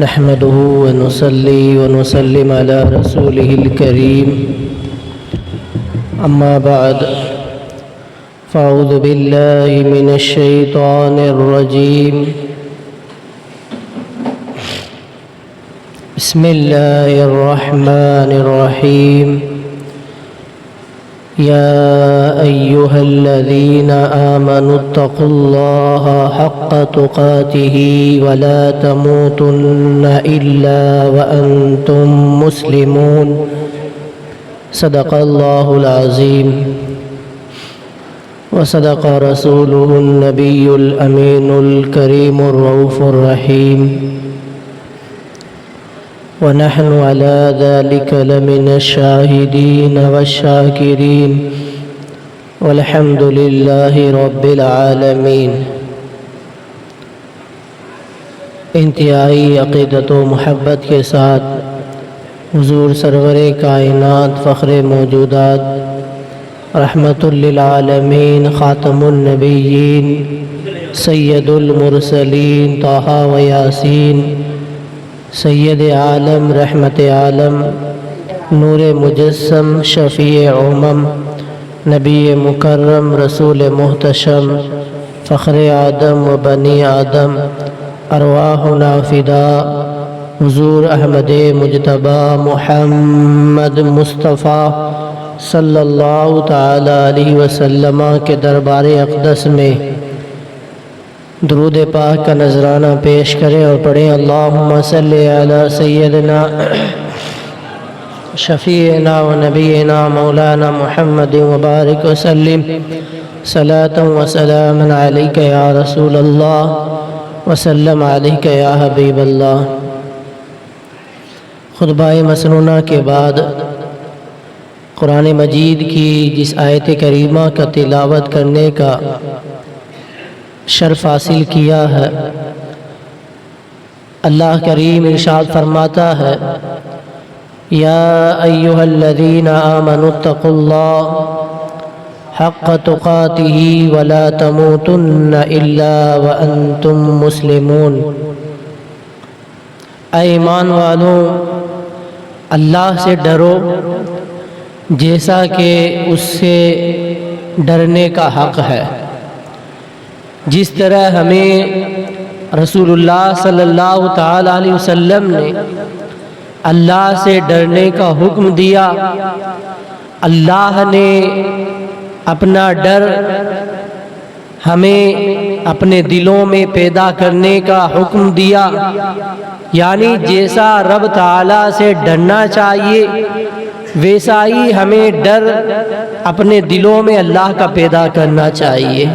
نحمده ونصلي ونسلم على رسوله الكريم أما بعد فأعوذ بالله من الشيطان الرجيم بسم الله الرحمن الرحيم يا أيها الذين آمنوا اتقوا الله حق تقاته ولا تموتن إلا وأنتم مسلمون صدق الله العظيم وصدق رسوله النبي الأمين الكريم الرؤوف الرحيم ونحن على ذلك لمن الشاهدين والشاكرين والحمد لله رب العالمين۔ انتہائی عقیدت و محبت کے ساتھ حضور سرور کائنات فخر موجودات رحمت للعالمین خاتم النبیین سید المرسلین طٰہ و یاسین سید عالم رحمت عالم نور مجسم شفیع امم نبی مکرم رسول محتشم فخر آدم و بنی آدم ارواحنا فدا حضور احمد مجتبی محمد مصطفیٰ صلی اللہ تعالی علیہ وسلم کے دربار اقدس میں درود پاک کا نذرانہ پیش کریں اور پڑھیں اللہم صلی علی سیدنا شفیعنا و نبینا مولانا محمد وبارک وسلم صلاۃ و سلام علیک یا رسول اللہ وسلم علیک یا حبیب اللہ۔ خطبہ مسنونہ کے بعد قرآن مجید کی جس آیت کریمہ کا تلاوت کرنے کا شرف حاصل کیا ہے، اللہ کریم ارشاد فرماتا ہے یا ایھا الذین آمنوا اتقوا اللہ حق تقاتہ ولا تموتن الا وانتم مسلمون۔ اے ایمان والوں، اللہ سے ڈرو جیسا کہ اس سے ڈرنے کا حق ہے۔ جس طرح ہمیں رسول اللہ صلی اللہ تعالی علیہ وسلم نے اللہ سے ڈرنے کا حکم دیا، اللہ نے اپنا ڈر ہمیں اپنے دلوں میں پیدا کرنے کا حکم دیا، یعنی جیسا رب تعالیٰ سے ڈرنا چاہیے ویسا ہی ہمیں ڈر اپنے دلوں میں اللہ کا پیدا کرنا چاہیے۔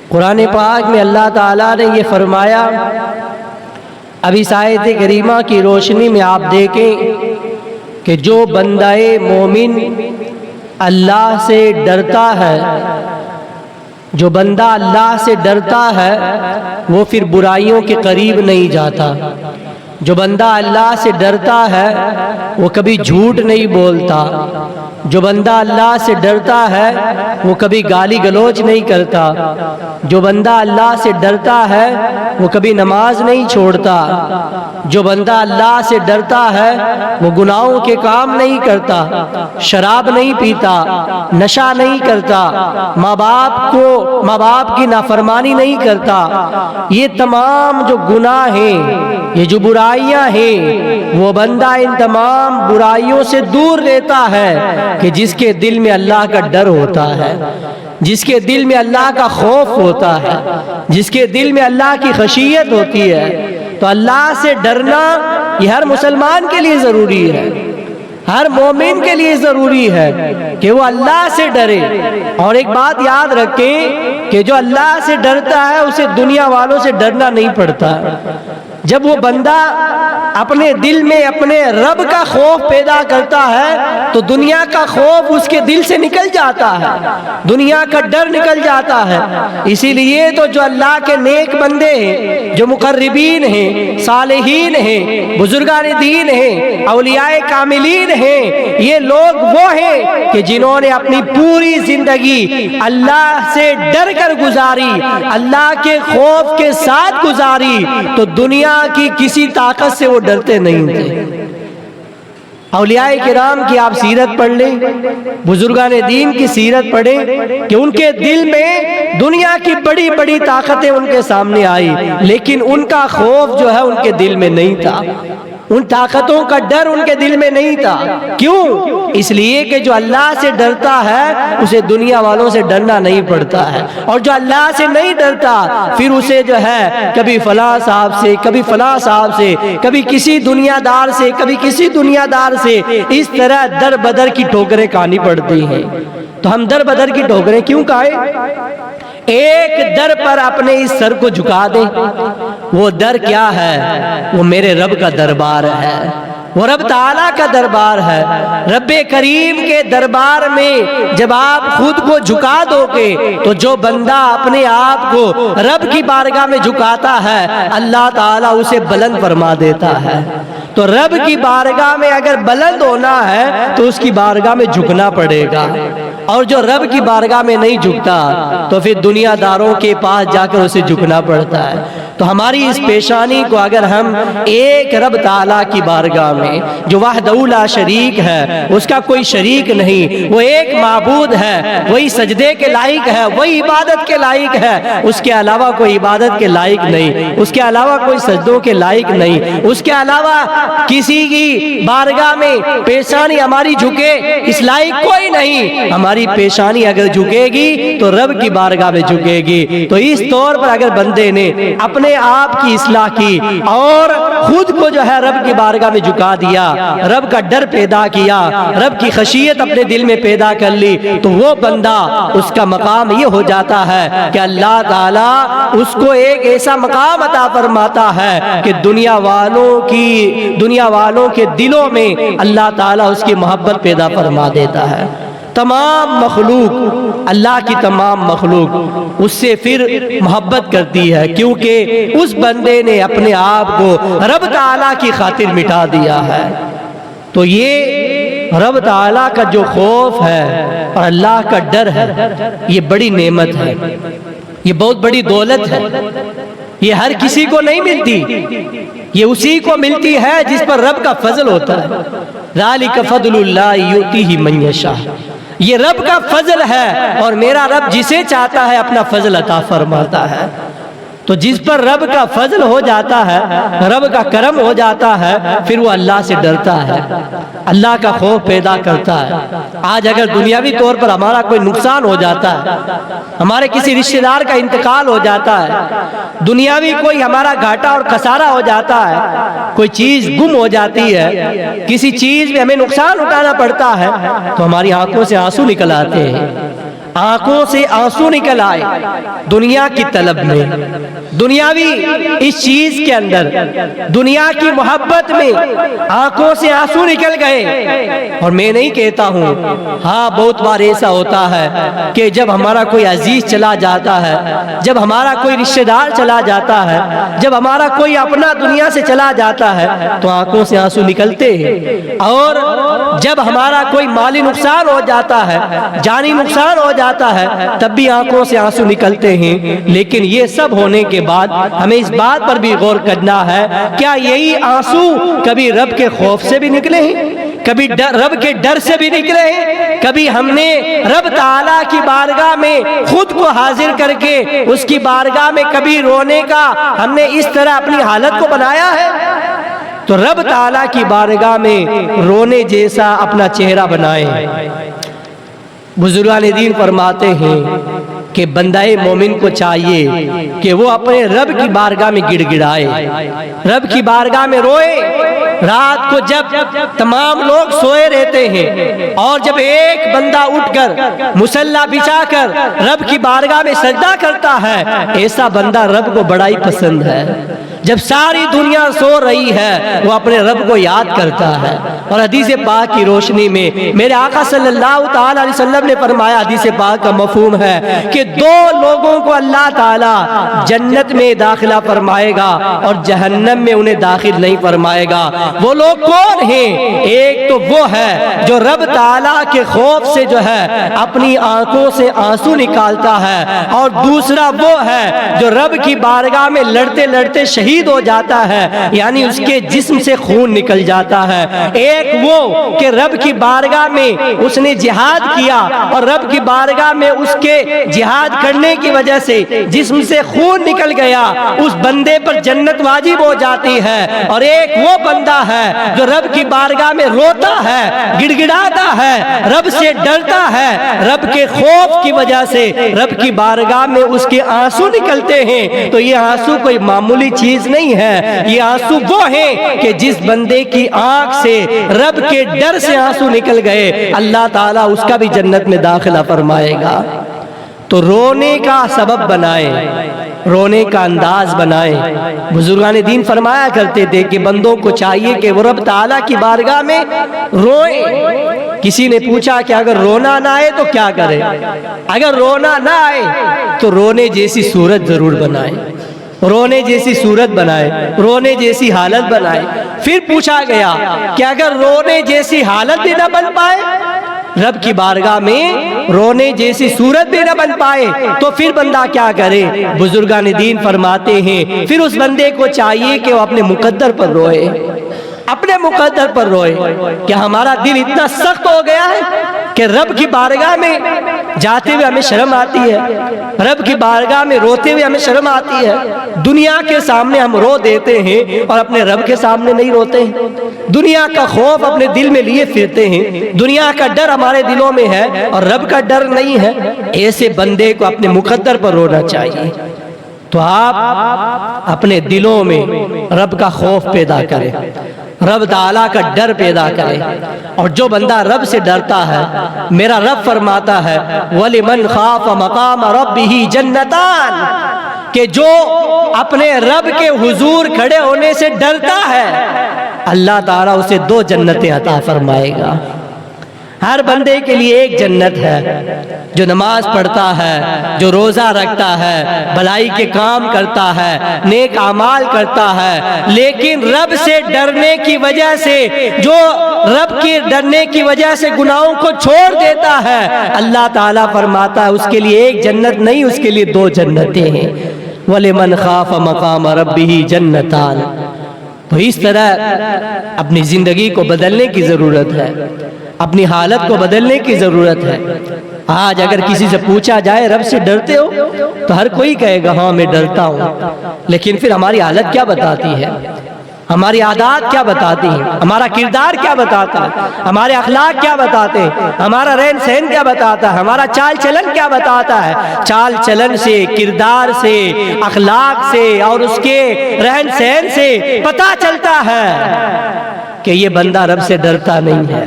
قرآن پاک میں اللہ تعالیٰ نے یہ فرمایا، اب اس آیت کریمہ کی روشنی میں آپ دیکھیں کہ جو بندہ مومن اللہ سے ڈرتا ہے، جو بندہ اللہ سے ڈرتا ہے وہ پھر برائیوں کے قریب نہیں جاتا۔ جو بندہ اللہ سے ڈرتا ہے وہ کبھی جھوٹ نہیں بولتا۔ جو بندہ اللہ سے ڈرتا ہے وہ کبھی گالی گلوچ نہیں کرتا۔ جو بندہ اللہ سے ڈرتا ہے وہ کبھی نماز نہیں چھوڑتا۔ جو بندہ اللہ سے ڈرتا ہے وہ گناہوں کے کام نہیں کرتا، شراب نہیں پیتا، نشہ نہیں کرتا، ماں باپ کی نافرمانی نہیں کرتا۔ یہ تمام جو گناہ ہیں، یہ جو برائیاں ہیں، وہ بندہ ان تمام برائیوں سے دور رہتا ہے کہ جس کے دل میں اللہ کا ڈر ہوتا ہے، جس کے دل میں اللہ کا خوف ہوتا ہے، جس کے دل میں اللہ کی خشیت ہوتی ہے۔ تو اللہ سے ڈرنا یہ ہر مسلمان کے لیے ضروری ہے، ہر مومن کے لیے ضروری ہے کہ وہ اللہ سے ڈرے۔ اور ایک بات یاد رکھیں کہ جو اللہ سے ڈرتا ہے اسے دنیا والوں سے ڈرنا نہیں پڑتا۔ جب وہ بندہ اپنے دل میں اپنے رب کا خوف پیدا کرتا ہے تو دنیا کا خوف اس کے دل سے نکل جاتا ہے، دنیا کا ڈر نکل جاتا ہے۔ اسی لیے تو جو اللہ کے نیک بندے ہیں، جو مقربین ہیں، صالحین ہیں، بزرگان دین ہیں، اولیاء کاملین ہیں، یہ لوگ وہ ہیں کہ جنہوں نے اپنی پوری زندگی اللہ سے ڈر کر گزاری، اللہ کے خوف کے ساتھ گزاری، تو دنیا کی کسی طاقت سے وہ ڈرتے نہیں تھے۔ اولیاء کرام کی آپ سیرت پڑھ لیں، بزرگان دین کی سیرت پڑھیں کہ ان کے دل میں دنیا کی بڑی بڑی طاقتیں ان کے سامنے آئی، لیکن ان کا خوف جو ہے ان کے دل میں نہیں تھا، ان طاقتوں کا ڈر ان کے دل میں نہیں تھا۔ کیوں؟ اس لیے کہ جو اللہ سے ڈرتا ہے اسے دنیا والوں سے ڈرنا نہیں پڑتا ہے، اور جو اللہ سے نہیں ڈرتا پھر اسے جو ہے کبھی فلاں صاحب سے، کبھی فلاں صاحب سے، کبھی کسی دنیا دار سے، کبھی کسی دنیا دار سے، اس طرح در بدر کی ٹھوکریں کھانی پڑتی ہیں۔ تو ہم در بدر کی ٹھوکریں کیوں کھائیں؟ ایک در پر اپنے اس سر کو جھکا دیں۔ وہ در کیا ہے؟ وہ میرے رب کا دربار ہے، وہ رب تعالیٰ کا دربار ہے۔ رب کریم کے دربار میں جب آپ خود کو جھکا دو گے تو جو بندہ اپنے آپ کو رب کی بارگاہ میں جھکاتا ہے اللہ تعالیٰ اسے بلند فرما دیتا ہے۔ تو رب کی بارگاہ میں اگر بلند ہونا ہے تو اس کی بارگاہ میں جھکنا پڑے گا، اور جو رب کی بارگاہ میں نہیں جھکتا تو پھر دنیا داروں کے پاس جا کر اسے جھکنا پڑتا ہے۔ تو ہماری اس پیشانی کو اگر ہم ایک رب تعالیٰ کی بارگاہ میں جو وحدہ لا شریک ہے، اس کا کوئی شریک نہیں، وہ ایک معبود ہے، وہی سجدے کے لائق ہے، وہی عبادت کے لائق ہے، اس کے علاوہ کوئی عبادت کے لائق نہیں، اس کے علاوہ کوئی سجدوں کے لائق نہیں، اس کے علاوہ کسی کی بارگاہ میں پیشانی ہماری جھکے اس لائق کوئی نہیں۔ ہماری پیشانی اگر جھکے گی تو رب کی بارگاہ میں جھکے گی۔ تو اس طور پر اگر بندے نے اپنے آپ کی اصلاح کی اور خود کو جو ہے رب کی بارگاہ میں جھکا دیا، رب کا ڈر پیدا کیا، رب کی خشیت اپنے دل میں پیدا کر لی، تو وہ بندہ اس کا مقام یہ ہو جاتا ہے کہ اللہ تعالیٰ اس کو ایک ایسا مقام عطا فرماتا ہے کہ دنیا والوں کے دلوں میں اللہ تعالیٰ اس کی محبت پیدا فرما دیتا ہے۔ تمام مخلوق، اللہ کی تمام مخلوق اس سے پھر محبت کرتی ہے، کیونکہ اس بندے نے اپنے آپ کو رب تعالیٰ کی خاطر مٹا دیا ہے۔ تو یہ رب تعالیٰ کا جو خوف ہے اور اللہ کا ڈر ہے، یہ بڑی نعمت ہے، یہ بہت بڑی دولت ہے، یہ ہر کسی کو نہیں ملتی، یہ اسی کو ملتی ہے جس پر رب کا فضل ہوتا ہے۔ ذالک فضل اللہ یؤتیہ من یشاء، یہ رب کا فضل ہے اور میرا رب جسے چاہتا ہے اپنا فضل عطا فرماتا ہے۔ تو جس پر رب کا فضل ہو جاتا ہے، رب کا کرم ہو جاتا ہے، پھر وہ اللہ سے ڈرتا ہے، اللہ کا خوف پیدا کرتا ہے۔ آج اگر دنیاوی طور پر ہمارا کوئی نقصان ہو جاتا ہے، ہمارے کسی رشتہ دار کا انتقال ہو جاتا ہے، دنیاوی کوئی ہمارا گھاٹا اور خسارہ ہو جاتا ہے، کوئی چیز گم ہو جاتی ہے، کسی چیز میں ہمیں نقصان اٹھانا پڑتا ہے، تو ہماری آنکھوں سے آنسو نکل آتے ہیں، آنکھوں سے آنسو نکل آئے دنیا کی طلب میں، دنیاوی اس چیز کے اندر، دنیا کی محبت میں آنکھوں سے آنسو نکل گئے۔ اور میں نہیں کہتا ہوں، ہاں بہت بار ایسا ہوتا ہے کہ جب ہمارا کوئی عزیز چلا جاتا ہے، جب ہمارا کوئی رشتہ دار چلا جاتا ہے، جب ہمارا کوئی اپنا دنیا سے چلا جاتا ہے تو آنکھوں سے آنسو نکلتے ہیں، اور جب ہمارا کوئی مالی نقصان ہو جاتا ہے، جانی نقصان ہو جاتا ہے، تب بھی آنکھوں سے آنسو نکلتے ہیں۔ لیکن یہ سب ہونے کے بعد ہمیں اس بات پر بھی غور کرنا ہے، کیا یہی آنسو کبھی رب کے خوف سے بھی نکلے ہیں، کبھی رب کے ڈر سے بھی نکلے ہیں، کبھی ہم نے رب تعالیٰ کی بارگاہ میں خود کو حاضر کر کے اس کی بارگاہ میں کبھی رونے کا ہم نے اس طرح اپنی حالت کو بنایا ہے؟ تو رب تعالیٰ کی بارگاہ میں رونے جیسا اپنا چہرہ بنائیں۔ بزرگان دین فرماتے ہیں کہ بندہ مومن کو چاہیے کہ وہ اپنے رب کی بارگاہ میں گڑ گڑائے، رب کی بارگاہ میں روئے۔ رات کو جب تمام لوگ سوئے رہتے ہیں اور جب ایک بندہ اٹھ کر مصلی بچھا کر رب کی بارگاہ میں سجدہ کرتا ہے، ایسا بندہ رب کو بڑا ہی پسند ہے۔ جب ساری دنیا سو رہی ہے وہ اپنے رب کو یاد کرتا ہے۔ اور حدیث پاک کی روشنی میں میرے آقا صلی اللہ تعالی علیہ وسلم نے فرمایا، حدیث پاک کا مفہوم ہے کہ دو لوگوں کو اللہ تعالی جنت میں داخلہ فرمائے گا اور جہنم میں انہیں داخل نہیں فرمائے گا۔ وہ لوگ کون ہیں؟ ایک تو وہ ہے جو رب تعالی کے خوف سے جو ہے اپنی آنکھوں سے آنسو نکالتا ہے، اور دوسرا وہ ہے جو رب کی بارگاہ میں لڑتے لڑتے شہید ہو جاتا ہے، یعنی اس کے جسم سے خون نکل جاتا ہے۔ ایک وہ کہ رب کی بارگاہ میں اس نے جہاد کیا اور رب کی بارگاہ میں اس کے جہاد کرنے کی وجہ سے جسم سے خون نکل گیا، اس بندے پر جنت واجب ہو جاتی ہے۔ اور ایک وہ بندہ ہے جو رب کی بارگاہ میں روتا ہے، گڑ گڑاتا ہے، رب سے ڈرتا ہے، رب کے خوف کی وجہ سے رب کی بارگاہ میں اس کے آنسو نکلتے ہیں۔ تو یہ آنسو کوئی معمولی چیز نہیں ہے، یہ آنسو وہ ہیں کہ جس بندے کی آنکھ سے رب کے ڈر سے آنسو نکل گئے، اللہ تعالیٰ اس کا بھی جنت میں داخلہ فرمائے گا۔ تو رونے کا سبب بنائیں، رونے کا انداز بنائیں۔ بزرگان دین فرمایا کرتے تھے کہ بندوں کو چاہیے کہ وہ رب تعالیٰ کی بارگاہ میں روئیں۔ کسی نے پوچھا کہ اگر رونا نہ آئے تو کیا کریں؟ اگر رونا نہ آئے تو رونے جیسی صورت ضرور بنائیں، رونے جیسی صورت بنائے، رونے جیسی حالت بنائے۔ پھر پوچھا گیا کہ اگر رونے جیسی حالت بھی نہ بن پائے، رب کی بارگاہ میں رونے جیسی صورت بھی نہ بن پائے، تو پھر بندہ کیا کرے؟ بزرگان دین فرماتے ہیں پھر اس بندے کو چاہیے کہ وہ اپنے مقدر پر روئے، اپنے مقدر پر روئے۔ کہ ہمارا دل اتنا سخت ہو گیا ہے کہ رب کی بارگاہ میں جاتے ہوئے ہمیں شرم آتی ہے، رب کی بارگاہ میں روتے ہوئے ہمیں شرم آتی ہے۔ دنیا کے سامنے ہم رو دیتے ہیں اور اپنے رب کے سامنے نہیں روتے ہیں۔ دنیا کا خوف اپنے دل میں لیے پھرتے ہیں، دنیا کا ڈر ہمارے دلوں میں ہے اور رب کا ڈر نہیں ہے۔ ایسے بندے کو اپنے مقدر پر رونا چاہیے۔ تو آپ اپنے دلوں میں رب کا خوف پیدا کریں، رب تعالیٰ کا ڈر پیدا کرے۔ اور جو بندہ رب سے ڈرتا ہے، میرا رب فرماتا ہے وَلِمَنْ خَافَ مَقَامَ رَبِّهِ جَنَّتَانِ، کہ جو اپنے رب کے حضور کھڑے ہونے سے ڈرتا ہے، اللہ تعالیٰ اسے 2 جنتیں عطا فرمائے گا۔ ہر بندے کے لیے ایک جنت ہے، جو نماز پڑھتا ہے، جو روزہ رکھتا ہے، بھلائی کے کام کرتا ہے، نیک اعمال کرتا ہے، لیکن رب سے ڈرنے کی وجہ سے، جو رب کے ڈرنے کی وجہ سے گناہوں کو چھوڑ دیتا ہے، اللہ تعالیٰ فرماتا ہے اس کے لیے ایک جنت نہیں، اس کے لیے 2 جنتیں ہیں۔ وَلِمَنْ خَافَ مَقَامَ رَبِّهِ جَنَّتَانِ۔ تو اس طرح اپنی زندگی کو بدلنے کی ضرورت ہے، اپنی حالت کو بدلنے کی ضرورت ہے۔ آج اگر کسی سے پوچھا جائے رب سے ڈرتے ہو تو ہر کوئی کہے گا ہاں میں ڈرتا ہوں، لیکن پھر ہماری حالت کیا بتاتی ہے، ہماری عادات کیا بتاتی ہیں، ہمارا کردار کیا بتاتا ہے، ہمارے اخلاق کیا بتاتے ہیں، ہمارا رہن سہن کیا بتاتا ہے، ہمارا چال چلن کیا بتاتا ہے۔ چال چلن سے، کردار سے، اخلاق سے اور اس کے رہن سہن سے پتہ چلتا ہے کہ یہ بندہ رب سے ڈرتا نہیں ہے۔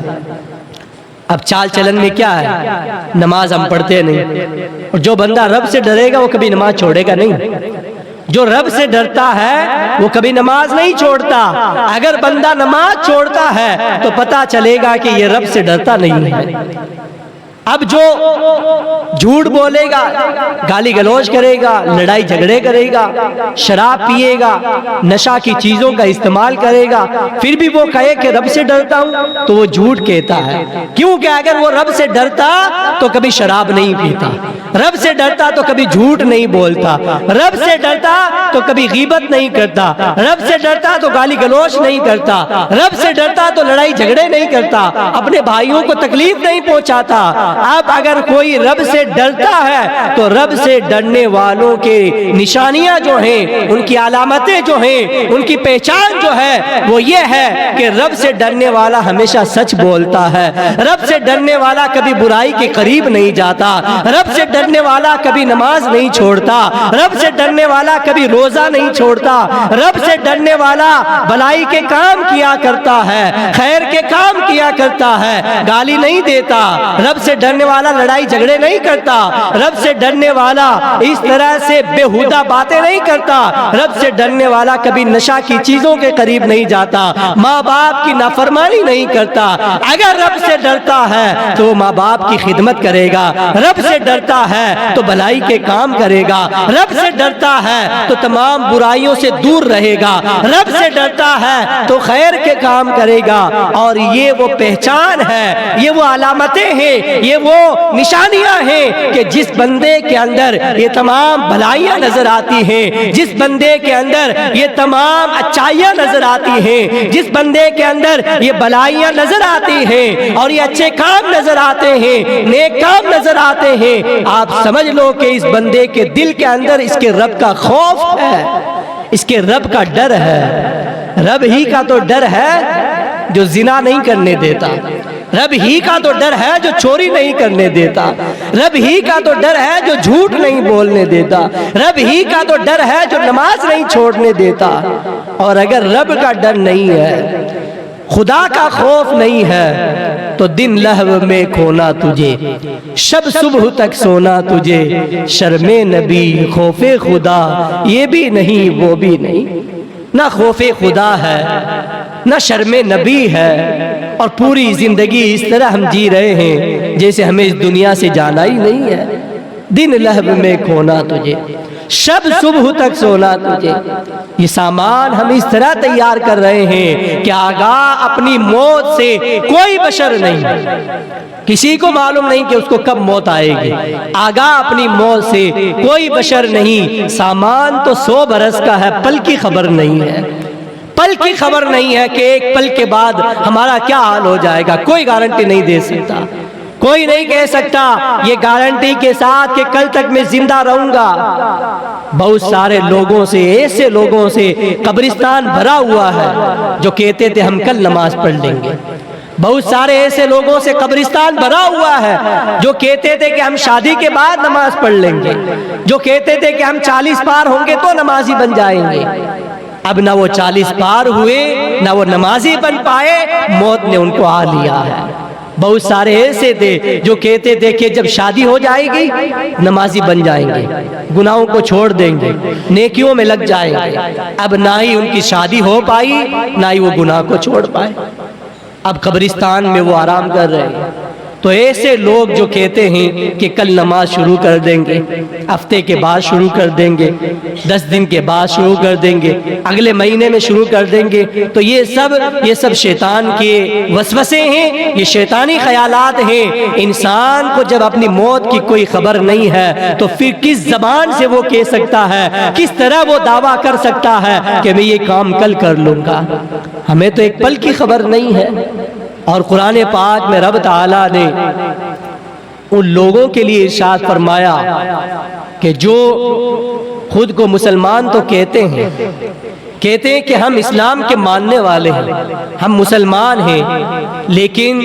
اب چال چلن میں کیا ہے؟ نماز ہم پڑھتے نہیں، اور جو بندہ رب سے ڈرے گا وہ کبھی نماز چھوڑے گا نہیں۔ جو رب سے ڈرتا ہے وہ کبھی نماز نہیں چھوڑتا۔ اگر بندہ نماز چھوڑتا ہے تو پتہ چلے گا کہ یہ رب سے ڈرتا نہیں ہے۔ اب جو جھوٹ بولے گا، گالی گلوچ کرے گا، لڑائی جھگڑے کرے گا، شراب پیے گا، نشہ کی چیزوں کا استعمال کرے گا، پھر بھی وہ کہے کہ رب سے ڈرتا ہوں، تو وہ جھوٹ کہتا ہے۔ کیونکہ اگر وہ رب سے ڈرتا تو کبھی شراب نہیں پیتا، رب سے ڈرتا تو کبھی جھوٹ نہیں بولتا، رب سے ڈرتا تو کبھی غیبت نہیں کرتا، رب سے ڈرتا تو گالی گلوچ نہیں کرتا، رب سے ڈرتا تو لڑائی جھگڑے نہیں کرتا، اپنے بھائیوں کو تکلیف نہیں پہنچاتا۔ اب اگر کوئی رب سے ڈرتا ہے تو رب سے ڈرنے والوں کے نشانیاں جو ہیں، ان کی علامتیں جو ہیں، ان کی پہچان جو ہے وہ یہ ہے کہ رب سے ڈرنے والا ہمیشہ سچ بولتا ہے، رب سے ڈرنے والا کبھی برائی کے قریب نہیں جاتا، رب سے ڈرنے والا کبھی نماز نہیں چھوڑتا، رب سے ڈرنے والا کبھی روزہ نہیں چھوڑتا، رب سے ڈرنے والا بھلائی کے کام کیا کرتا ہے، خیر کے کام کیا کرتا ہے، گالی نہیں دیتا، رب سے ڈرنے والا لڑائی جھگڑے نہیں کرتا، رب سے ڈرنے والا اس طرح سے بےہودہ باتیں نہیں کرتا، رب سے ڈرنے والا کبھی نشہ کی چیزوں کے قریب نہیں جاتا، ماں باپ کی نافرمانی نہیں کرتا۔ اگر رب سے ڈرتا ہے تو وہ ماں باپ کی خدمت کرے گا، رب سے ڈرتا ہے تو بھلائی کے کام کرے گا، رب سے ڈرتا ہے تو تمام برائیوں سے دور رہے گا، رب سے ڈرتا ہے تو خیر کے کام کرے گا۔ اور یہ وہ پہچان ہے، یہ وہ علامتیں ہیں، یہ وہ نشانیاں ہیں کہ جس بندے کے اندر یہ تمام بھلائیاں نظر آتی ہیں، جس بندے کے اندر یہ تمام اچھائیاں نظر آتی ہیں، جس بندے کے اندر یہ بھلائیاں نظر آتی ہیں اور یہ اچھے کام نظر آتے ہیں، نیک کام نظر آتے ہیں، آپ سمجھ لو کہ اس بندے کے دل کے اندر اس کے رب کا خوف ہے، اس کے رب کا ڈر ہے۔ رب ہی کا تو ڈر ہے جو زنا نہیں کرنے دیتا، رب ہی کا تو ڈر ہے جو چوری نہیں کرنے دیتا، رب ہی کا تو ڈر ہے جو جھوٹ نہیں بولنے دیتا، رب ہی کا تو ڈر ہے جو نماز نہیں چھوڑنے دیتا۔ اور اگر رب کا ڈر نہیں ہے، خدا کا خوف نہیں ہے، تو دن لہو میں کھونا تجھے، شب صبح تک سونا تجھے، شرم نبی خوف خدا یہ بھی نہیں وہ بھی نہیں۔ نہ خوف خدا ہے نہ شرم نبی ہے، اور پوری زندگی اس طرح ہم جی رہے ہیں جیسے ہمیں اس دنیا سے جانا ہی نہیں ہے۔ دن لہو میں کھونا تجھے، شب صبح تک سونا تجھے۔ یہ سامان ہم اس طرح تیار کر رہے ہیں کہ آگاہ اپنی موت سے کوئی بشر نہیں، کسی کو معلوم نہیں کہ اس کو کب موت آئے گی، آگاہ اپنی موت سے کوئی بشر نہیں۔ سامان تو 100 برس کا ہے، پل کی خبر نہیں ہے، پل کی خبر نہیں ہے کہ ایک پل کے بعد ہمارا کیا حال ہو جائے گا، کوئی گارنٹی نہیں دے سکتا، کوئی نہیں کہہ سکتا یہ گارنٹی کے ساتھ کہ کل تک میں زندہ رہوں گا۔ بہت سارے لوگوں سے، ایسے لوگوں سے قبرستان بھرا ہوا ہے جو کہتے تھے ہم کل نماز پڑھ لیں گے، بہت سارے ایسے لوگوں سے قبرستان بھرا ہوا ہے جو کہتے تھے کہ ہم شادی کے بعد نماز پڑھ لیں گے، جو کہتے تھے کہ ہم 40 پار ہوں گے تو نمازی بن جائیں گے۔ اب نہ وہ 40 پار ہوئے نہ وہ نمازی بن پائے، موت نے ان کو آ لیا ہے۔ بہت سارے ایسے تھے جو کہتے تھے کہ جب شادی ہو جائے گی نمازی بن جائیں گے، گناہوں کو چھوڑ دیں گے، نیکیوں میں لگ جائیں گے۔ اب نہ ہی ان کی شادی ہو پائی نہ ہی وہ گناہ کو چھوڑ پائے، اب قبرستان میں وہ آرام کر رہے ہیں۔ تو ایسے لوگ جو کہتے ہیں کہ کل نماز شروع کر دیں گے، ہفتے کے بعد شروع کر دیں گے، 10 دن کے بعد شروع کر دیں گے، اگلے مہینے میں شروع کر دیں گے، تو یہ سب شیطان کے وسوسے ہیں، یہ شیطانی خیالات ہیں۔ انسان کو جب اپنی موت کی کوئی خبر نہیں ہے تو پھر کس زبان سے وہ کہہ سکتا ہے، کس طرح وہ دعویٰ کر سکتا ہے کہ میں یہ کام کل کر لوں گا؟ ہمیں تو ایک پل کی خبر نہیں ہے۔ اور قرآن پاک میں رب تعالیٰ نے ان لوگوں کے لیے ارشاد فرمایا کہ جو خود کو مسلمان تو کہتے ہیں کہ ہم اسلام کے ماننے والے ہیں، ہم مسلمان ہیں، لیکن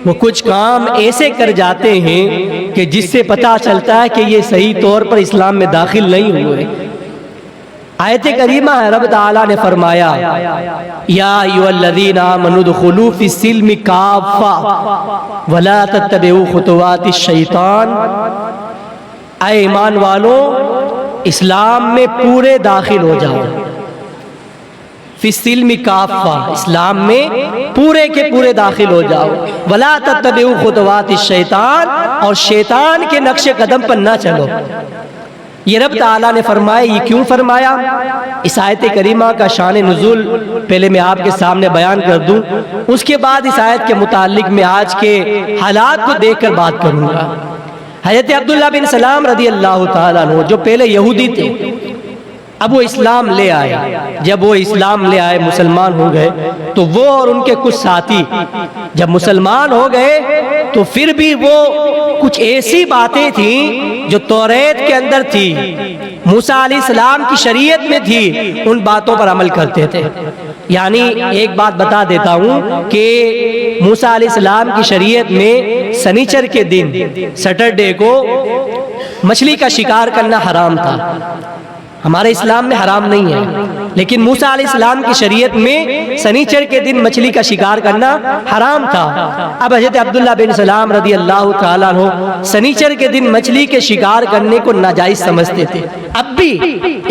وہ کچھ کام ایسے کر جاتے ہیں کہ جس سے پتہ چلتا ہے کہ یہ صحیح طور پر اسلام میں داخل نہیں ہوئے۔ آیت کریمہ ہے، رب تعالیٰ نے فرمایا یا ایھا الذین آمنوا ادخلوا فی السلم کافۃ ولا تتبعوا خطوات الشیطان، اے ایمان والو اسلام میں پورے داخل ہو جاؤ، فی السلم کافۃ، اسلام میں پورے کے پورے داخل ہو جاؤ، ولا تتبعوا خطوات الشیطان، اور شیطان کے نقش قدم پر نہ چلو۔ یہ رب تعالیٰ نے فرمایا، یہ کیوں فرمایا؟ اس آیت کریمہ کا شان نزول پہلے میں آپ کے سامنے بیان کر دوں، اس کے بعد اس آیت کے متعلق میں آج کے حالات کو دیکھ کر بات کروں گا۔ حضرت عبداللہ بن سلام رضی اللہ تعالیٰ عنہ جو پہلے یہودی تھے، اب وہ اسلام لے آئے، جب وہ اسلام لے آئے مسلمان ہو گئے تو وہ اور ان کے کچھ ساتھی جب مسلمان ہو گئے تو پھر بھی وہ کچھ ایسی باتیں تھیں جو توریت کے اندر تھی، موسیٰ علیہ السلام کی شریعت میں تھی، ان باتوں پر عمل کرتے تھے۔ یعنی ایک بات بتا دیتا ہوں کہ موسیٰ علیہ السلام کی شریعت میں سنیچر کے دن، سیٹرڈے کو مچھلی کا شکار کرنا حرام تھا، ہمارے اسلام میں حرام نہیں ہے، لیکن موسیٰ علیہ السلام کی شریعت میں سنیچر کے دن مچھلی کا شکار کرنا حرام تھا۔ اب حضرت عبداللہ بن سلام رضی اللہ تعالیٰ عنہ سنیچر کے دن مچھلی کے شکار کرنے کو ناجائز سمجھتے تھے، اب بھی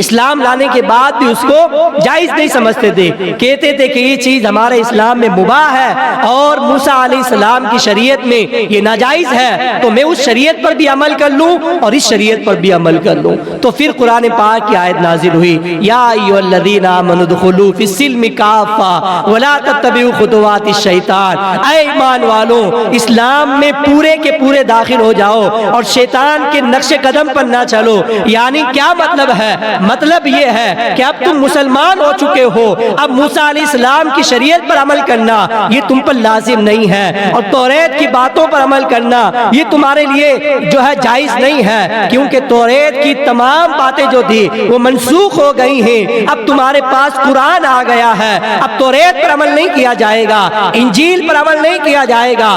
اسلام لانے کے بعد بھی اس کو جائز نہیں سمجھتے تھے، کہتے تھے کہ یہ چیز ہمارے اسلام میں مباح ہے اور موسیٰ علیہ السلام کی شریعت میں یہ ناجائز ہے، تو میں اس شریعت پر بھی عمل کر لوں اور اس شریعت پر بھی عمل کر لوں۔ تو پھر قرآن پاک کی آیت نازل ہوئی، یا ایھا الذین آمنوا ادخلوا فی السلم کافۃ ولا تتبعوا خطوات الشیطان، اے ایمان والو اسلام میں پورے کے پورے داخل ہو جاؤ اور شیطان کے نقش قدم پر نہ چلو۔ یعنی کیا مطلب ہے؟ مطلب یہ ہے کہ اب تم مسلمان ہو چکے ہو، اب موسیٰ علیہ السلام کی شریعت پر عمل کرنا یہ تم پر لازم نہیں ہے، اور توریت کی باتوں پر عمل کرنا یہ تمہارے لیے جو ہے جائز نہیں ہے، کیونکہ توریت کی تمام باتیں جو تھی وہ منسوخ ہو گئی ہیں، اب تمہارے پاس قرآن آ گیا ہے، اب توریت پر عمل نہیں کیا جائے گا، انجیل پر عمل نہیں کیا جائے گا،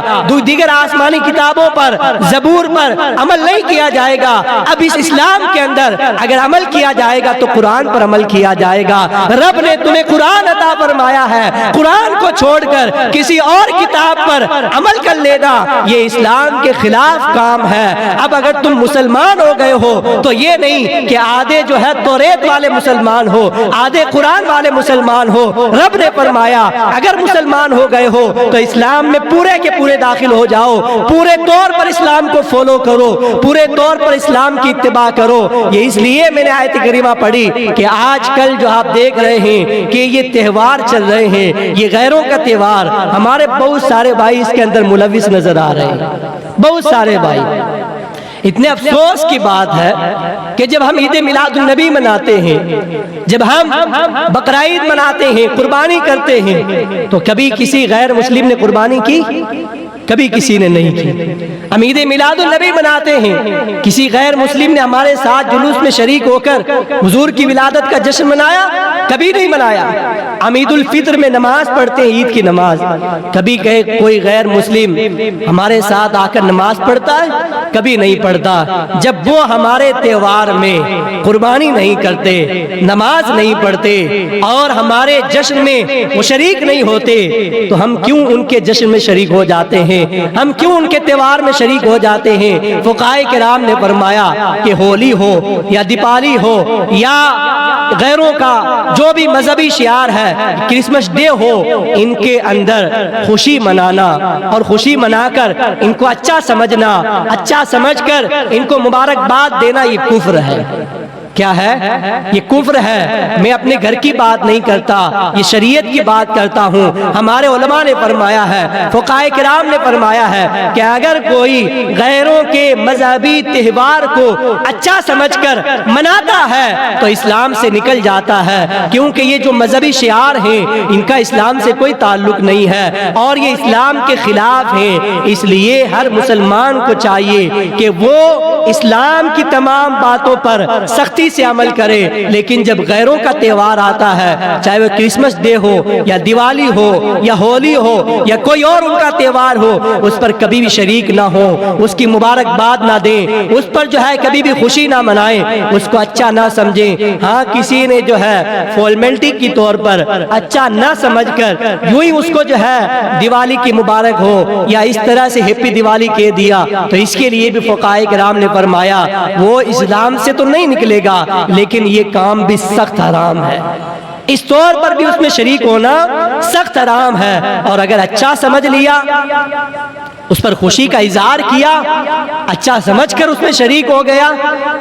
دیگر آسمانی کتابوں پر زبور پر عمل نہیں کیا جائے گا، اب اس اسلام کے اندر اگر عمل کیا جائے گا تو قرآن پر عمل کیا جائے گا۔ رب نے تمہیں قرآن عطا فرمایا ہے، قرآن کو چھوڑ کر کسی اور کتاب پر عمل کر لینا یہ اسلام کے خلاف کام ہے۔ اب اگر تم مسلمان ہو گئے ہو تو یہ نہیں کہ آدھے جو ہے توریت والے مسلمان ہو، آدھے قرآن والے مسلمان ہو۔ رب نے فرمایا اگر مسلمان ہو گئے ہو تو اسلام میں پورے کے پورے داخل ہو جاؤ، پورے طور پر اسلام کو فالو کرو، پورے طور پر اسلام کی اتباع کرو۔ یہ اس لیے میں نے آیت کریمہ پڑھی کہ آج کل جو آپ دیکھ رہے ہیں کہ یہ تہوار چل رہے ہیں، یہ غیروں کا تہوار، ہمارے بہت سارے بھائی اس کے اندر ملوث نظر آ رہے ہیں، بہت سارے بھائی۔ اتنے افسوس کی بات ہے کہ جب ہم عید میلاد النبی مناتے ہیں، جب ہم بقرعید مناتے ہیں، قربانی کرتے ہیں، تو کبھی کسی غیر مسلم نے قربانی کی؟ کبھی کسی نے نہیں کی۔ ہم عید میلاد النبی مناتے ہیں، کسی غیر مسلم نے ہمارے ساتھ جلوس میں شریک ہو کر حضور کی ولادت کا جشن منایا؟ کبھی نہیں منایا۔ ہم عید الفطر میں نماز پڑھتے ہیں، عید کی نماز، کبھی کوئی غیر مسلم ہمارے ساتھ آ کر نماز پڑھتا ہے؟ کبھی نہیں پڑھتا۔ جب وہ ہمارے تہوار میں قربانی نہیں کرتے، نماز نہیں پڑھتے اور ہمارے جشن میں وہ شریک نہیں ہوتے تو ہم کیوں ان کے جشن میں شریک ہو جاتے ہیں؟ ہم کیوں ان کے تہوار میں شریک ہو جاتے ہیں؟ فقہائے کرام نے فرمایا کہ ہولی ہو یا دیپالی ہو یا غیروں کا جو بھی مذہبی شعار ہے، کرسمس ڈے ہو، ان کے اندر خوشی منانا اور خوشی منا کر ان کو اچھا سمجھنا، اچھا سمجھ کر ان کو مبارکباد دینا یہ کفر ہے۔ کیا ہے؟ یہ کفر ہے۔ میں اپنے گھر کی بات نہیں کرتا، یہ شریعت کی بات کرتا ہوں۔ ہمارے علماء نے فرمایا ہے، فقہائے کرام نے فرمایا ہے کہ اگر کوئی غیروں کے مذہبی تہوار کو اچھا سمجھ کر مناتا ہے تو اسلام سے نکل جاتا ہے، کیونکہ یہ جو مذہبی شعار ہیں ان کا اسلام سے کوئی تعلق نہیں ہے اور یہ اسلام کے خلاف ہیں۔ اس لیے ہر مسلمان کو چاہیے کہ وہ اسلام کی تمام باتوں پر سختی سے عمل کرے، لیکن جب غیروں کا تہوار آتا ہے، چاہے وہ کرسمس ڈے ہو یا دیوالی ہو یا ہولی ہو یا کوئی اور ان کا تہوار ہو، اس پر کبھی بھی شریک نہ ہو، اس کی مبارکباد نہ دیں، اس پر جو ہے کبھی بھی خوشی نہ منائیں، اس کو اچھا نہ سمجھیں۔ ہاں کسی نے جو ہے فارمیلٹی کی طور پر اچھا نہ سمجھ کر یوں ہی اس کو جو ہے دیوالی کی مبارک ہو یا اس طرح سے ہیپی دیوالی کہہ دیا، تو اس کے لیے بھی فقہائے کرام نے فرمایا وہ اسلام سے تو نہیں نکلے گا، لیکن یہ کام بھی سخت حرام ہے، اس طور پر بھی اس میں شریک ہونا سخت حرام ہے۔ اور اگر اچھا سمجھ لیا، اس پر خوشی کا اظہار کیا، اچھا سمجھ کر اس میں شریک ہو گیا،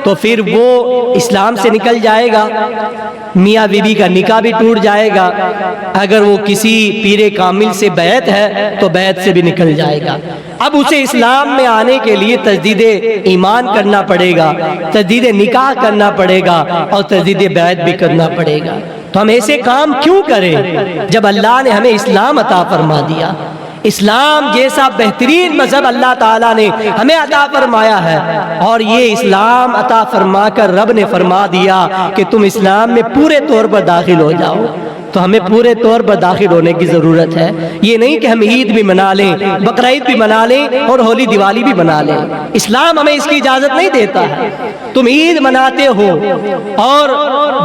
تو پھر وہ اسلام سے نکل جائے گا، میاں بیوی کا نکاح بھی ٹوٹ جائے گا، اگر وہ کسی پیر کامل سے بیعت ہے تو بیعت سے بھی نکل جائے گا۔ اب اسے اسلام میں آنے کے لیے تجدید ایمان کرنا پڑے گا، تجدید نکاح کرنا پڑے گا اور تجدید بیعت بھی کرنا پڑے گا۔ تو ہم ایسے کام کیوں کریں جب اللہ نے ہمیں اسلام عطا فرما دیا؟ اسلام جیسا بہترین مذہب اللہ تعالیٰ نے ہمیں عطا فرمایا ہے، اور یہ اسلام عطا فرما کر رب نے فرما دیا کہ تم اسلام میں پورے طور پر داخل ہو جاؤ۔ تو ہمیں پورے طور پر داخل ہونے کی ضرورت ہے۔ یہ نہیں کہ ہم عید بھی منا لیں، بقرعید بھی منا لیں اور ہولی دیوالی بھی منا لیں۔ اسلام ہمیں اس کی اجازت نہیں دیتا ہے۔ تم عید مناتے ہو اور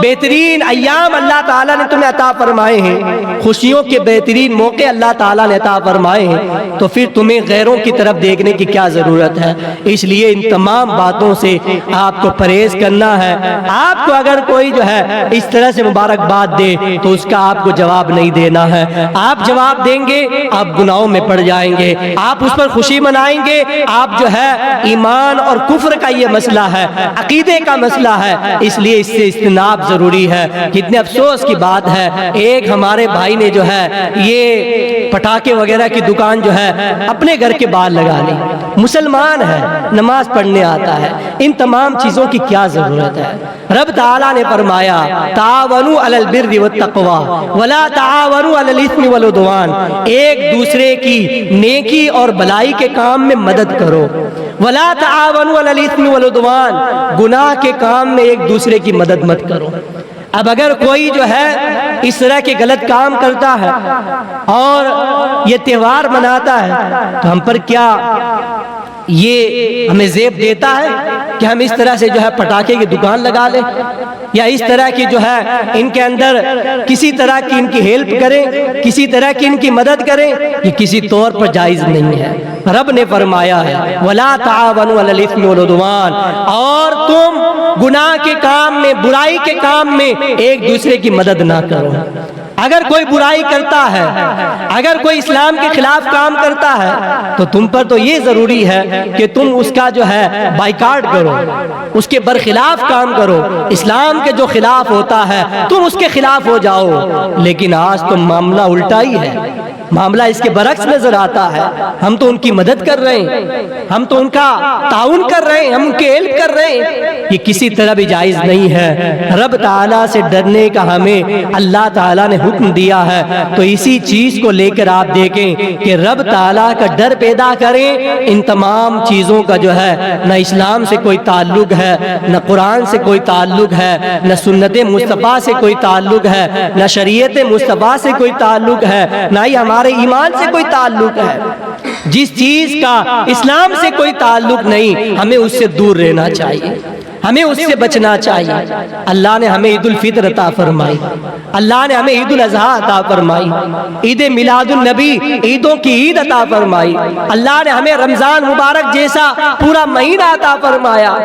بہترین ایام اللہ تعالیٰ نے تمہیں عطا فرمائے ہیں، خوشیوں کے بہترین موقع اللہ تعالیٰ نے عطا فرمائے ہیں، تو پھر تمہیں غیروں کی طرف دیکھنے کی کیا ضرورت ہے؟ اس لیے ان تمام باتوں سے آپ کو پرہیز کرنا ہے۔ آپ کو اگر کوئی جو ہے اس طرح سے مبارکباد دے تو اس کا آپ کو جواب نہیں دینا ہے۔ آپ جواب دیں گے آپ گناہوں میں پڑ جائیں گے، آپ اس پر خوشی منائیں گے، آپ جو ہے ایمان اور کفر کا یہ مسئلہ ہے، عقیدے کا مسئلہ ہے، اس لیے اس سے اجتناب ضروری ہے۔ کتنے افسوس کی بات ہے، ایک ہمارے بھائی نے جو ہے یہ پٹاخے وغیرہ کی دکان جو ہے اپنے گھر کے باہر لگا لی۔ مسلمان ہے، نماز پڑھنے آتا ہے، ان تمام چیزوں کی کیا ضرورت ہے؟ رب تعالیٰ نے فرمایا تعاونوا علی البر والتقوی ولا تعاونوا علی الاثم والعدوان، ایک دوسرے کی نیکی اور بلائی کے کام میں مدد کرو۔ ولا تعاونوا علی الاثم والعدوان، گناہ کے کام میں ایک دوسرے کی مدد مت کرو۔ اب اگر کوئی جو ہے اس طرح کے غلط کام کرتا ہے اور یہ تہوار مناتا ہے تو ہم پر کیا یہ ہمیں زیب دیتا ہے کہ ہم اس طرح سے جو ہے پٹاخے کی دکان لگا لیں یا اس طرح کی جو ہے ان کے اندر کسی طرح کی ان کی ہیلپ کریں، کسی طرح کی ان کی مدد کریں؟ یہ کسی طور پر جائز نہیں ہے۔ رب نے فرمایا ہے وَلَا تَعَاوَنُوا عَلَى الْإِثْمِ وَالْعُدْوَانِ، اور تم گناہ کے کام میں، برائی کے کام میں ایک دوسرے کی مدد نہ کرو۔ اگر کوئی برائی کرتا ہے، اگر کوئی اسلام کے خلاف کام کرتا ہے تو تم پر تو یہ ضروری ہے کہ تم اس کا جو ہے بائیکاٹ کرو، اس کے برخلاف کام کرو۔ اسلام کے جو خلاف ہوتا ہے تم اس کے خلاف ہو جاؤ، لیکن آج تو معاملہ الٹا ہی ہے، معاملہ اس کے برعکس نظر آتا ہے۔ ہم تو ان کی مدد کر رہے ہیں، ہم تو ان کا تعاون کر رہے ہیں، ہم ان کی ہیلپ کر رہے ہیں، یہ کسی طرح بھی جائز نہیں ہے۔ رب تعالیٰ سے ڈرنے کا ہمیں اللہ تعالیٰ نے حکم دیا ہے، تو اسی چیز کو لے کر آپ دیکھیں کہ رب تعالیٰ کا ڈر پیدا کریں۔ ان تمام چیزوں کا جو ہے نہ اسلام سے کوئی تعلق ہے، نہ قرآن سے کوئی تعلق ہے، نہ سنت مصطفیٰ سے کوئی تعلق ہے، نہ شریعت مصطفیٰ سے کوئی تعلق ہے، نہ ہی ہمارے ایمان سے کوئی تعلق ہے۔ جس چیز کا اسلام سے کوئی تعلق نہیں ہمیں اس سے دور رہنا چاہیے، ہمیں اس سے بچنا چاہیے۔ اللہ نے ہمیں عید الفطر عطا فرمائی، اللہ نے ہمیں عید الاضحیٰ عطا فرمائی، عید میلاد النبی، عیدوں کی عید عطا فرمائی، اللہ نے ہمیں رمضان مبارک جیسا پورا مہینہ عطا فرمایا۔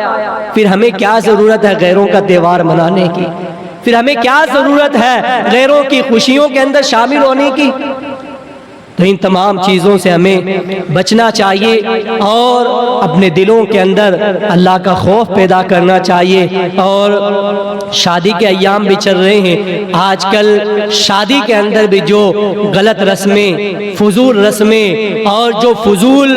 پھر ہمیں کیا ضرورت ہے غیروں کا تہوار منانے کی؟ پھر ہمیں کیا ضرورت ہے غیروں کی خوشیوں کے اندر شامل ہونے کی؟ تو ان تمام چیزوں سے ہمیں بچنا چاہیے اور اپنے دلوں کے اندر اللہ کا خوف پیدا کرنا چاہیے۔ اور شادی کے ایام بھی چل رہے ہیں، آج کل شادی کے اندر بھی جو غلط رسمیں، فضول رسمیں اور جو فضول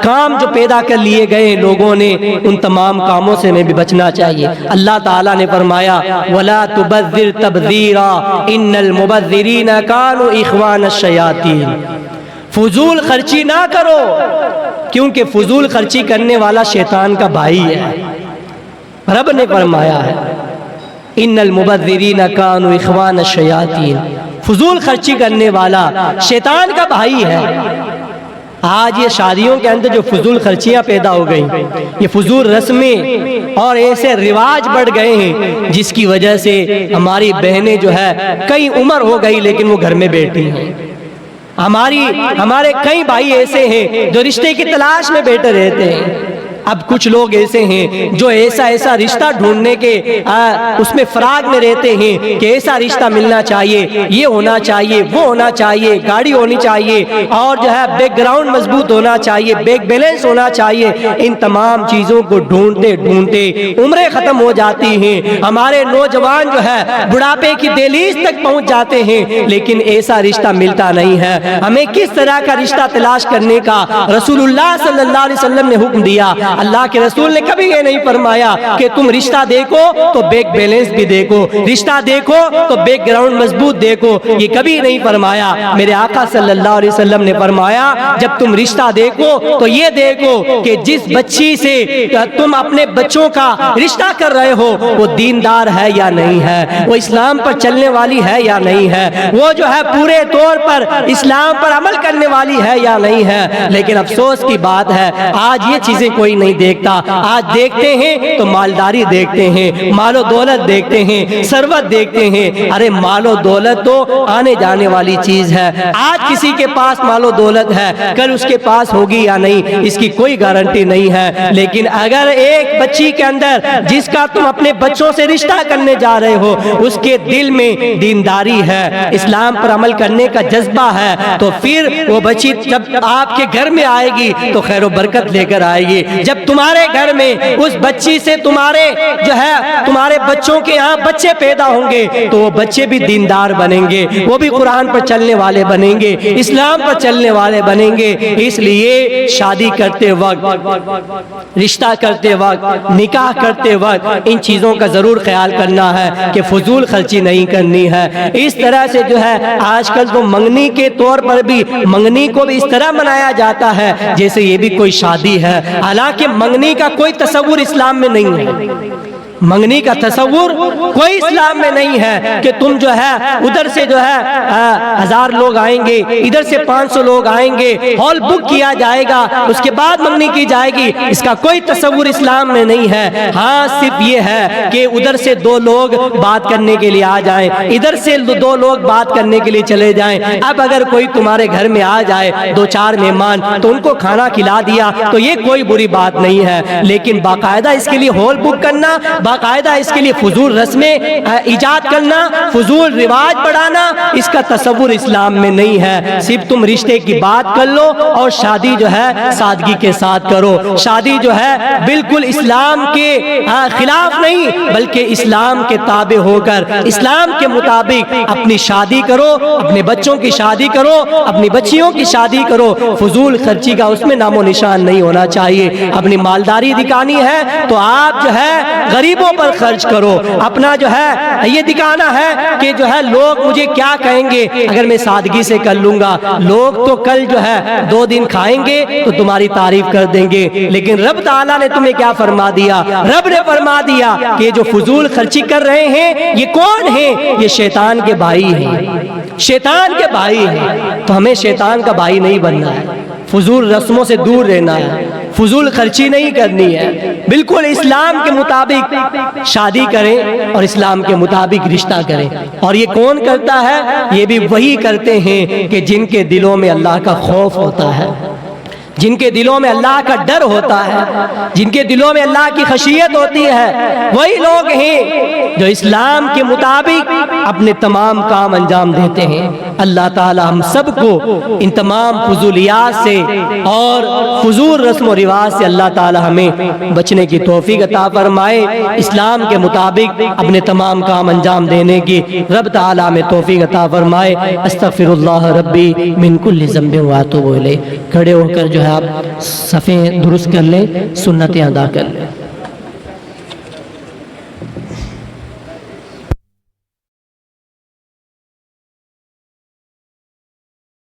کام جو پیدا کر لیے گئے ہیں لوگوں نے، ان تمام کاموں سے ہمیں بھی بچنا چاہیے۔ اللہ تعالیٰ نے فرمایا وَلَا تُبَذِّرْ تَبْذِيرًا إِنَّ الْمُبَذِّرِينَ كَانُوا إِخْوَانَ الشَّيَاطِينِ، فضول خرچی نہ کرو، کیونکہ فضول خرچی کرنے والا شیطان کا بھائی ہے۔ رب نے فرمایا ہے ان المبذرین کانوا اخوان الشیاطین، فضول خرچی کرنے والا شیطان کا بھائی ہے۔ آج یہ شادیوں کے اندر جو فضول خرچیاں پیدا ہو گئیں، یہ فضول رسمیں اور ایسے رواج بڑھ گئے ہیں جس کی وجہ سے ہماری بہنیں جو ہے کئی عمر ہو گئی لیکن وہ گھر میں بیٹھی ہیں۔ ہمارے کئی بھائی ایسے ہیں جو رشتے کی تلاش میں بیٹھے رہتے ہیں۔ اب کچھ لوگ ایسے ہیں جو ایسا رشتہ ڈھونڈنے کے اس میں فراغ میں رہتے ہیں کہ ایسا رشتہ ملنا چاہیے، یہ ہونا چاہیے، وہ ہونا چاہیے، گاڑی ہونی چاہیے اور جو ہے بیک گراؤنڈ مضبوط ہونا چاہیے، بیک بیلنس ہونا چاہیے۔ ان تمام چیزوں کو ڈھونڈتے ڈھونڈتے عمریں ختم ہو جاتی ہیں، ہمارے نوجوان جو ہے بڑھاپے کی دہلیز تک پہنچ جاتے ہیں، لیکن ایسا رشتہ ملتا نہیں ہے۔ ہمیں کس طرح کا رشتہ تلاش کرنے کا رسول اللہ صلی اللہ علیہ وسلم نے حکم دیا؟ اللہ کے رسول نے کبھی یہ نہیں فرمایا کہ تم رشتہ دیکھو تو بیک بیلنس بھی دیکھو، رشتہ دیکھو تو بیک گراؤنڈ مضبوط دیکھو، یہ کبھی نہیں فرمایا۔ میرے آقا صلی اللہ علیہ وسلم نے فرمایا جب تم رشتہ دیکھو تو یہ دیکھو کہ جس بچی سے تم اپنے بچوں کا رشتہ کر رہے ہو وہ دیندار ہے یا نہیں ہے، وہ اسلام پر چلنے والی ہے یا نہیں ہے، وہ جو ہے پورے طور پر اسلام پر عمل کرنے والی ہے یا نہیں ہے۔ لیکن افسوس کی بات ہے آج یہ چیزیں کوئی نہیں دیکھتا۔ آج دیکھتے ہیں تو مالداری دیکھتے ہیں، مال و دولت دیکھتے ہیں، ثروت دیکھتے ہیں۔ ارے مال و دولت تو آنے جانے والی چیز ہے، آج کسی کے پاس مال و دولت ہے، کل اس کے پاس ہوگی یا نہیں اس کی کوئی گارنٹی نہیں ہے۔ لیکن اگر ایک بچی کے اندر جس کا تم اپنے بچوں سے رشتہ کرنے جا رہے ہو اس کے دل میں دینداری ہے، اسلام پر عمل کرنے کا جذبہ ہے، تو پھر وہ بچی جب آپ کے گھر میں آئے گی تو خیر و برکت لے کر آئے گی۔ جب تمہارے گھر میں اس بچی سے تمہارے بچوں کے یہاں بچے پیدا ہوں گے تو وہ بچے بھی دیندار بنیں گے، وہ بھی قرآن پر چلنے والے بنیں گے، اسلام پر چلنے والے بنیں گے۔ اس لیے شادی کرتے وقت، رشتہ کرتے وقت، نکاح کرتے وقت ان چیزوں کا ضرور خیال کرنا ہے کہ فضول خرچی نہیں کرنی ہے۔ اس طرح سے جو ہے آج کل تو منگنی کے طور پر بھی منگنی کو بھی اس طرح منایا جاتا ہے جیسے یہ بھی کوئی شادی ہے، حالانکہ منگنی کا کوئی تصور اسلام میں نہیں ہے۔ منگنی کا تصور کوئی اسلام میں نہیں ہے کہ تم جو ہے ادھر سے جو ہے 1000 لوگ آئیں گے، ادھر سے 500 لوگ آئیں گے، ہال بک کیا جائے گا، اس کے بعد منگنی کی جائے گی۔ اس کا کوئی تصور اسلام میں نہیں ہے۔ ہاں صرف یہ ہے کہ ادھر سے 2 لوگ بات کرنے کے لیے آ جائیں، ادھر سے 2 لوگ بات کرنے کے لیے چلے جائیں۔ اب اگر کوئی تمہارے گھر میں آ جائے 2-4 مہمان تو ان کو کھانا کھلا دیا تو یہ کوئی بری بات نہیں ہے، لیکن باقاعدہ اس کے لیے ہال بک کرنا، باقاعدہ اس کے لیے فضول رسمیں ایجاد کرنا، فضول رواج بڑھانا، اس کا تصور اسلام میں نہیں ہے۔ صرف تم رشتے کی بات کر لو اور شادی جو ہے سادگی کے ساتھ کرو۔ شادی جو ہے بالکل اسلام کے خلاف نہیں بلکہ اسلام کے تابع ہو کر اسلام کے مطابق اپنی شادی کرو، اپنے بچوں کی شادی کرو، اپنی بچیوں کی شادی کرو۔ فضول خرچی کا اس میں نام و نشان نہیں ہونا چاہیے۔ اپنی مالداری دکھانی ہے تو آپ جو ہے غریبوں پر خرچ کرو۔ اپنا جو ہے یہ دکھانا ہے کہ جو ہے لوگ مجھے کیا کہیں گے اگر میں سادگی سے کر لوں گا، لوگ تو کل جو ہے 2 دن کھائیں گے تو تمہاری تعریف کر دیں گے، لیکن رب تعالیٰ نے تمہیں کیا فرما دیا؟ رب نے فرما دیا کہ یہ جو فضول خرچی کر رہے ہیں یہ کون ہیں؟ یہ شیطان کے بھائی ہیں، شیطان کے بھائی ہیں۔ تو ہمیں شیطان کا بھائی نہیں بننا ہے، فضول رسموں سے دور رہنا ہے، فضول خرچی نہیں کرنی ہے، بالکل اسلام کے مطابق شادی کریں اور اسلام کے مطابق رشتہ کریں۔ اور یہ کون کرتا ہے؟ یہ بھی وہی کرتے ہیں کہ جن کے دلوں میں اللہ کا خوف ہوتا ہے، جن کے دلوں میں اللہ کا ڈر ہوتا ہے، جن کے دلوں میں اللہ کی خشیت ہوتی ہے، وہی لوگ ہیں جو اسلام کے مطابق اپنے تمام کام انجام دیتے ہیں۔ اللہ تعالی ہم سب کو ان تمام فضولیات سے اور فضول رسم و رواج سے اللہ تعالی ہمیں بچنے کی توفیق عطا فرمائے، اسلام کے مطابق اپنے تمام کام انجام دینے کی رب تعالی ہمیں توفیق عطا فرمائے۔ استغفر اللہ ربی من کل ذنب واتوب الیہ۔ کھڑے ہو کر جو ہے آپ صفیں درست کر لیں، سنتیں ادا کر لیں۔